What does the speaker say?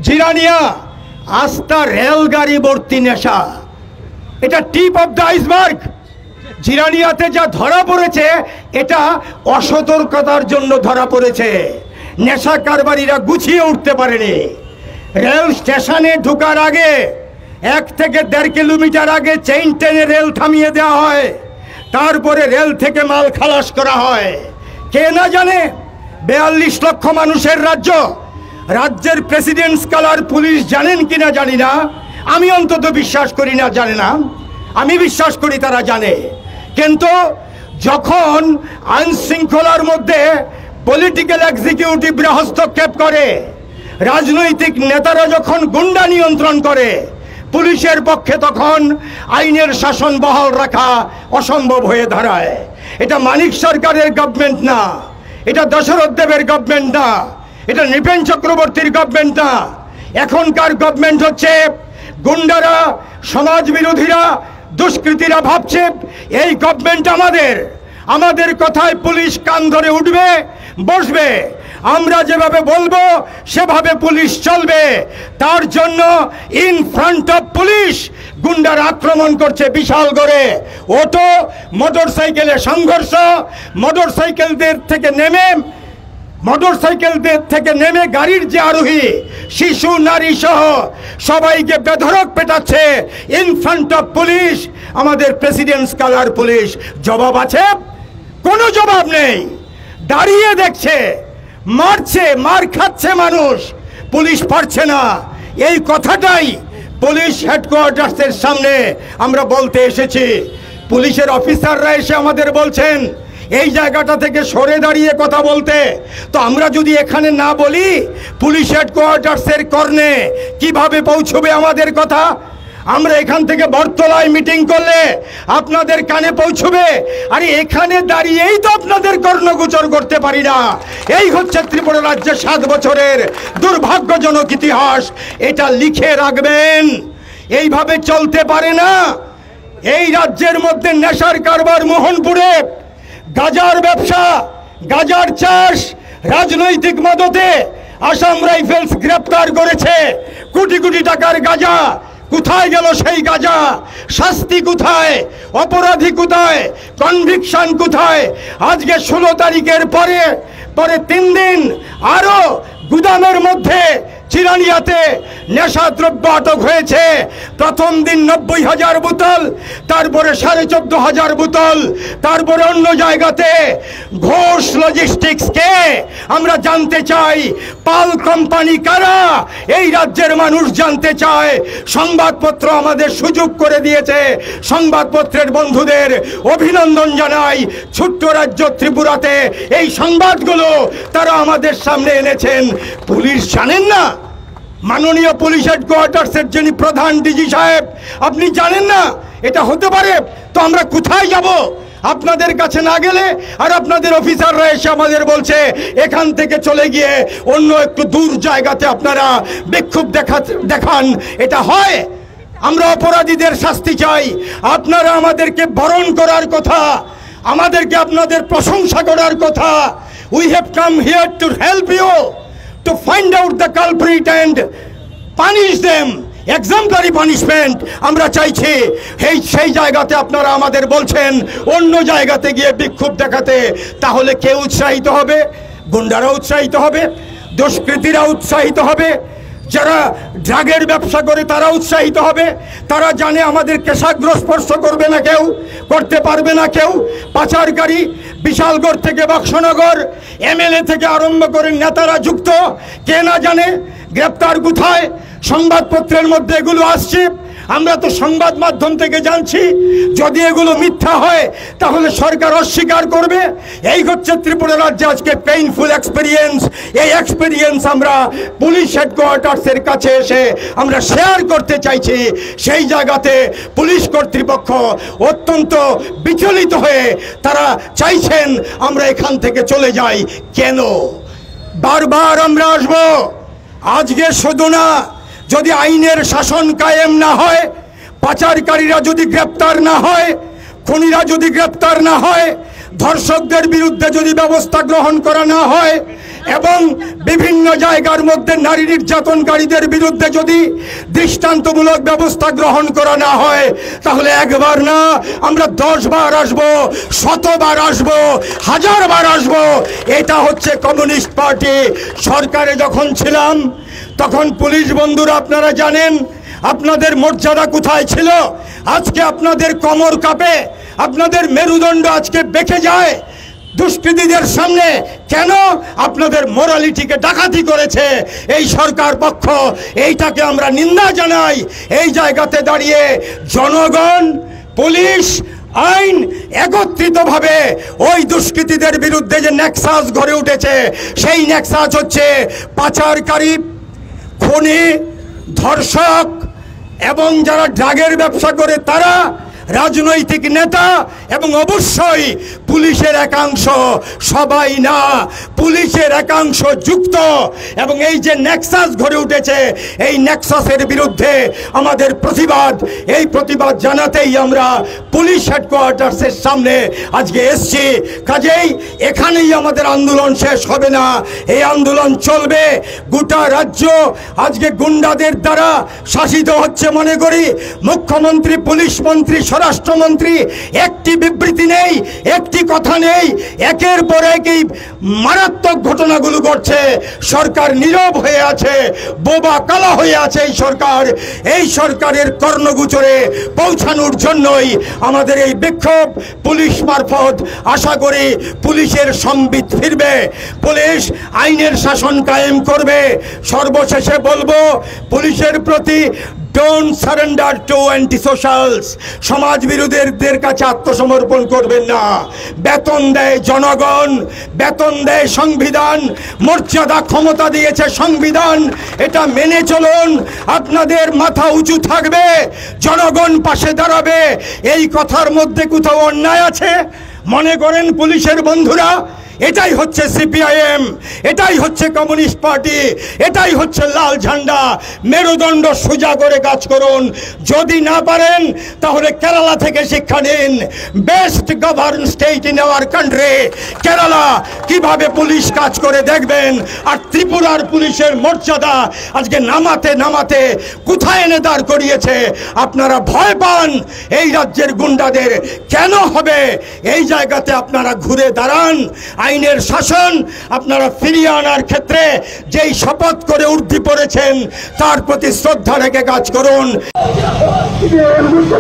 জিরানিয়া আস্তা রেলগাড়ি ভর্তি নেশা, এটা টিপ অফ দ্য আইসবার্গ। জিরানিয়াতে যা ধরা পড়েছে এটা অসতর্কতার জন্য ধরা পড়েছে। নেশা কারবারিরা গুছিয়ে উঠতে পারেনি। রেল স্টেশনে ঢোকার আগে 1 থেকে 1.5 কিলোমিটার আগে চেইন টেনে রেল থামিয়ে দেওয়া হয়, তারপরে রেল থেকে মাল খালাস করা হয়। কে না জানে 42 লক্ষ মানুষের রাজ্য, রাজ্যের প্রেসিডেন্টস কালার পুলিশ জানেন কিনা জানি না, আমি অন্তত বিশ্বাস করি না জানে না, আমি বিশ্বাস করি তারা জানে। কিন্তু যখন আইন শৃঙ্খলার মধ্যে পলিটিক্যাল এক্সিকিউটিভরা হস্তক্ষেপ করে, রাজনৈতিক নেতারা যখন গুন্ডা নিয়ন্ত্রণ করে, পুলিশের পক্ষে তখন আইনের শাসন বহাল রাখা অসম্ভব হয়ে দাঁড়ায়। এটা মানিক সরকারের গভর্নমেন্ট না, এটা দশরথ দেবের গভর্নমেন্ট না, এটা নৃপেন চক্রবর্তীর গভর্নমেন্ট না। এখনকার গভর্নমেন্ট হচ্ছে গুন্ডারা, সমাজ বিরোধীরা, দুষ্কৃতীরা ভাবছে এই গভর্নমেন্ট আমাদের কথায় পুলিশ কান ধরে উঠবে, বসবে, আমরা যেভাবে বলবো সেভাবে পুলিশ চলবে। তার জন্য ইন ফ্রন্ট অফ পুলিশ গুন্ডারা আক্রমণ করছে বিশাল করে। অটো মোটরসাইকেলে সংঘর্ষ, মোটরসাইকেলদের থেকে নেমে গাড়ির যে আরোহী শিশু নারী সহ সবাইকে বেধড়ক পেটাচ্ছে ইন ফ্রন্ট অফ পুলিশ। আমাদের প্রেসিডেন্টস কালার পুলিশ জবাব আছে? কোনো জবাব নেই, দাঁড়িয়ে দেখছে, মারছে, মার খাচ্ছে মানুষ, পুলিশ পারছে না। এই কথাটাই পুলিশ হেডকোয়ার্টার্সের সামনে আমরা বলতে এসেছি। পুলিশের অফিসাররা এসে আমাদের বলছেন এই জায়গাটা থেকে সরে দাঁড়িয়ে কথা বলতে। তো আমরা যদি এখানে না বলি, পুলিশ হেডকোয়ার্টার্সের কর্ণে কিভাবে পৌঁছবে আমাদের কথা? আমরা এখান থেকে বটতলায় মিটিং করলে আপনাদের কানে পৌঁছবে, আরে এখানে দাঁড়িয়েই তো আপনাদের কর্ণগোচর করতে পারি না। এই হচ্ছে ত্রিপুরা রাজ্যের 7 বছরের দুর্ভাগ্যজনক ইতিহাস। এটা লিখে রাখবেন, এইভাবে চলতে পারে না। এই রাজ্যের মধ্যে নেশার কারবার মোহনপুরে, গাজার ব্যবসা, গাজার চাষ, রাজনৈতিক মদতে আসাম রাইফেলস গ্রেপ্তার করেছে কোটি কোটি টাকার গাঁজা। কোথায় গেল সেই গাঁজা? শাস্তি কোথায়? অপরাধী কোথায়? কনভিকশন কোথায়? আজকে 16 তারিখের পরে 3 দিন আরো গুদামের মধ্যে চিরানিয়াতে নেশাদ্রব্য আটক হয়েছে। প্রথম দিন 90,000 বোতল, তারপরে 14,500 বোতল, তারপরে অন্য জায়গাতে। ঘোষ লজিস্টিক্সকে আমরা জানতে চাই, পাল কোম্পানি কারা এই রাজ্যের মানুষ জানতে চায়। সংবাদপত্র আমাদের সুযোগ করে দিয়েছে, সংবাদপত্রের বন্ধুদের অভিনন্দন জানাই। ছোট্ট রাজ্য ত্রিপুরাতে এই সংবাদগুলো তারা আমাদের সামনে এনেছেন। পুলিশ জানেন না? মাননীয় পুলিশ হেডকোয়ার্টার্সের যিনি প্রধান ডিজি সাহেব, আপনি জানেন না এটা হতে পারে? তো আমরা কোথায় যাব আপনাদের কাছে না গেলে? আর আপনাদের অফিসাররা এসে আমাদের বলছে এখান থেকে চলে গিয়ে অন্য একটু দূর জায়গাতে আপনারা বিক্ষোভ দেখান। এটা হয়? আমরা অপরাধীদের শাস্তি চাই। আপনারা আমাদেরকে বরণ করার কথা, আমাদেরকে আপনাদের প্রশংসা করার কথা। We have come here to help you, to find out the culprit and punish them, exemplary punishment আমরা চাইছি। সেই জায়গাতে আপনারা আমাদের বলছেন অন্য জায়গাতে গিয়ে বিক্ষোভ দেখাতে। তাহলে কে উৎসাহিত হবে? গুন্ডারা উৎসাহিত হবে, দুষ্কৃতীরা উৎসাহিত হবে, যারা ড্রাগের ব্যবসা করে তারা উৎসাহিত হবে। তারা জানে আমাদের কেশাগ্র স্পর্শ করবে না কেউ, করতে পারবে না কেউ। পাচারকারী বিশালগড় থেকে বক্সনগর, এমএলএ থেকে আরম্ভ করে নেতারা যুক্ত। কে না জানে? গ্রেপ্তার কোথায়? সংবাদপত্রের মধ্যে এগুলো আসছে, আমরা তো সংবাদ মাধ্যম থেকে জানছি। যদি এগুলো মিথ্যা হয় তাহলে সরকার অস্বীকার করবে। এই হচ্ছে ত্রিপুরা রাজ্যে আজকে পেইনফুল এক্সপেরিয়েন্স। এই এক্সপেরিয়েন্স আমরা পুলিশ হেডকোয়ার্টার্সের কাছে এসে আমরা শেয়ার করতে চাইছি। সেই জায়গাতে পুলিশ কর্তৃপক্ষ অত্যন্ত বিচলিত হয়ে তারা চাইছেন আমরা এখান থেকে চলে যাই। কেন? বারবার আমরা আসবো। আজকে শুধু না, যদি আইনের শাসন কায়েম না হয়, পাচারকারীরা যদি গ্রেপ্তার না হয়, খুনিরা যদি গ্রেপ্তার না হয়, ধর্ষকদের বিরুদ্ধে যদি ব্যবস্থা গ্রহণ করা না হয়, এবং বিভিন্ন জায়গার মধ্যে নারী নির্যাতনকারীদের বিরুদ্ধে যদি দৃষ্টান্তমূলক ব্যবস্থা গ্রহণ করা না হয়, তাহলে একবার না আমরা 10 বার আসবো, 100 বার আসবো, 1000 বার আসবো। এটা হচ্ছে কমিউনিস্ট পার্টি। সরকারে যখন ছিলাম তখন পুলিশ বন্ধুরা আপনারা জানেন আপনাদের মর্যাদা কোথায় ছিল। আজকে আপনাদের কোমর কাঁপে, আপনাদের মেরুদণ্ড আজকে বেঁকে যায় দুষ্কৃতীদের সামনে। কেন? আপনাদের মোরালিটিকে ডাকাতি করেছে এই সরকার পক্ষ। এইটাকে আমরা নিন্দা জানাই। এই জায়গাতে দাঁড়িয়ে জনগণ, পুলিশ, আইন একত্রিতভাবে ওই দুষ্কৃতীদের বিরুদ্ধে যে নেক্সাস গড়ে উঠেছে, সেই নেক্সাস হচ্ছে পাচারকারী, খুনি, ধর্ষক এবং যারা ড্রাগের ব্যবসা করে তারা, রাজনৈতিক নেতা এবং অবশ্যই পুলিশের একাংশ, সবাই না, পুলিশের একাংশ যুক্ত। এবং এই যে নেক্সাস গড়ে উঠেছে, এই নেক্সাসের বিরুদ্ধে আমাদের প্রতিবাদ। এই প্রতিবাদ জানাতেই আমরা পুলিশ হেডকোয়ার্টার্সের সামনে আজকে এসছি। কাজেই এখানেই আমাদের আন্দোলন শেষ হবে না, এই আন্দোলন চলবে। গোটা রাজ্য আজকে গুন্ডাদের দ্বারা শাসিত হচ্ছে মনে করি। মুখ্যমন্ত্রী, পুলিশ মন্ত্রী, স্বরাষ্ট্রমন্ত্রী একটি বিবৃতি নেই, একটি কথা নেই। একের পর এক এই মারাত্মক ঘটনাগুলো ঘটছে। সরকার নীরব হয়ে আছে, বোবা কালা হয়ে আছে এই সরকার। এই সরকারের কর্ণগোচরে পৌঁছানোর জন্যই আমাদের এই বিক্ষোভ। পুলিশ মারফত আশা করি পুলিশের সম্বিত ফিরবে, পুলিশ আইনের শাসন কায়েম করবে। সর্বশেষে বলবো, পুলিশের প্রতি don't surrender to anti socials. সমাজ বিরোধীদের কাছে আত্মসমর্পণ করবেন না। বেতন দেয় জনগণ, বেতন দেয় সংবিধান, মর্যাদা ক্ষমতা দিয়েছে সংবিধান। এটা মেনে চলুন, আপনাদের মাথা উঁচু থাকবে, জনগণ পাশে দাঁড়াবে। এই কথার মধ্যে কোথাও অন্যায় আছে মনে করেন পুলিশের বন্ধুরা? এটাই হচ্ছে সিপিআইএম, এটাই হচ্ছে কমিউনিস্ট পার্টি, এটাই হচ্ছে লাল ঝান্ডা। মেরুদণ্ড সোজা করে কাজ করুন। যদি না পারেন তাহলে কেরালা থেকে শিক্ষা নিন। Best govern state in our country Kerala, কিভাবে পুলিশ কাজ করে দেখবেন। আর ত্রিপুরার পুলিশের মর্যাদা আজকে নামাতে নামাতে কোথায় এনে দাঁড় করিয়েছে। আপনারা ভয় পান এই রাজ্যের গুন্ডাদের, কেন হবে? এই জায়গাতে আপনারা ঘুরে দাঁড়ান। আইনের শাসন আপনারা ফিরিয়ে আনার ক্ষেত্রে যেই শপথ করে উর্ধি পড়েছেন তার প্রতি শ্রদ্ধা রেখে কাজ করুন। সর্বোচ্চ